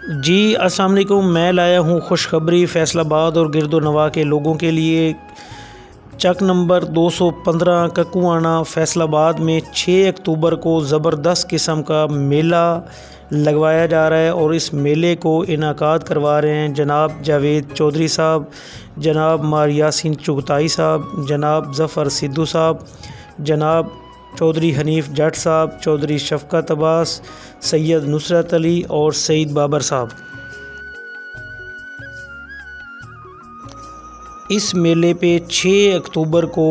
جی السلام علیکم، میں لایا ہوں خوشخبری فیصل آباد اور گرد و نواح کے لوگوں کے لیے۔ چک نمبر 215 ککوانا فیصل آباد میں 6 اکتوبر کو زبردست قسم کا میلہ لگوایا جا رہا ہے، اور اس میلے کو انعقاد کروا رہے ہیں جناب جاوید چودھری صاحب، جناب مار یاسین چغتائی صاحب، جناب ظفر سدھو صاحب، جناب چودھری حنیف جٹ صاحب، چودھری شفقت عباس، سید نصرت علی اور سعید بابر صاحب۔ اس میلے پہ 6 اکتوبر کو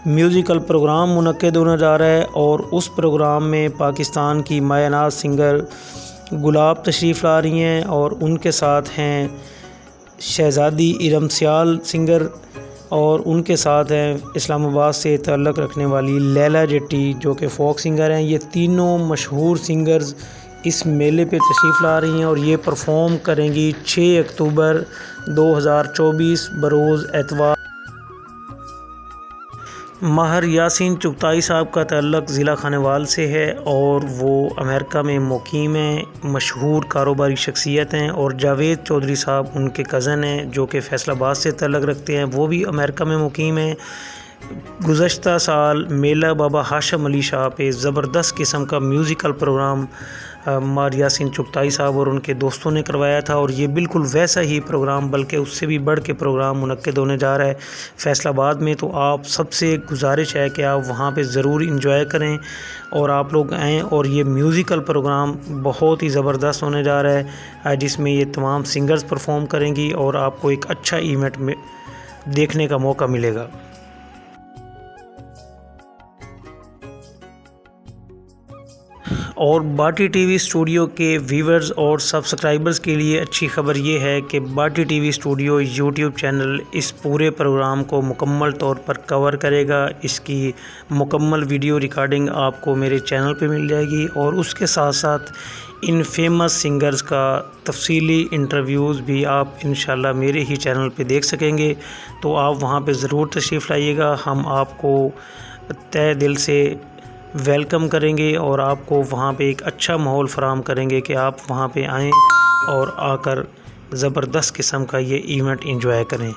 میوزیکل پروگرام منعقد ہونے جا رہا ہے، اور اس پروگرام میں پاکستان کی مایہ ناز سنگر گلاب تشریف لا رہی ہیں، اور ان کے ساتھ ہیں شہزادی ارم سیال سنگر، اور ان کے ساتھ ہیں اسلام آباد سے تعلق رکھنے والی لیلا جٹی جو کہ فوک سنگر ہیں۔ یہ تینوں مشہور سنگرز اس میلے پہ تشریف لا رہی ہیں، اور یہ پرفارم کریں گی 6 اکتوبر 2024 بروز اتوار۔ ماہر یاسین چغتائی صاحب کا تعلق ضلع خانیوال سے ہے، اور وہ امریکہ میں مقیم ہیں، مشہور کاروباری شخصیت ہیں، اور جاوید چودھری صاحب ان کے کزن ہیں جو کہ فیصل آباد سے تعلق رکھتے ہیں، وہ بھی امریکہ میں مقیم ہیں۔ گزشتہ سال میلہ بابا ہاشم علی شاہ پہ زبردست قسم کا میوزیکل پروگرام مار یاسین چغتائی صاحب اور ان کے دوستوں نے کروایا تھا، اور یہ بالکل ویسا ہی پروگرام بلکہ اس سے بھی بڑھ کے پروگرام منعقد ہونے جا رہا ہے فیصل آباد میں۔ تو آپ سب سے گزارش ہے کہ آپ وہاں پہ ضرور انجوائے کریں، اور آپ لوگ آئیں، اور یہ میوزیکل پروگرام بہت ہی زبردست ہونے جا رہا ہے جس میں یہ تمام سنگرز پرفارم کریں گی، اور آپ کو ایک اچھا ایونٹ میں دیکھنے کا موقع ملے گا۔ اور باٹی ٹی وی اسٹوڈیو کے ویورز اور سبسکرائبرز کے لیے اچھی خبر یہ ہے کہ body T V studio YouTube channel اس پورے پروگرام کو مکمل طور پر کور کرے گا۔ اس کی مکمل ویڈیو ریکارڈنگ آپ کو میرے چینل پہ مل جائے گی، اور اس کے ساتھ ساتھ ان فیمس سنگرز کا تفصیلی انٹرویوز بھی آپ انشاءاللہ میرے ہی چینل پہ دیکھ سکیں گے۔ تو آپ وہاں پہ ضرور تشریف لائیے گا، ہم آپ کو تہہ دل سے ویلکم کریں گے، اور آپ کو وہاں پہ ایک اچھا ماحول فراہم کریں گے کہ آپ وہاں پہ آئیں اور آ کر زبردست قسم کا یہ ایونٹ انجوائے کریں۔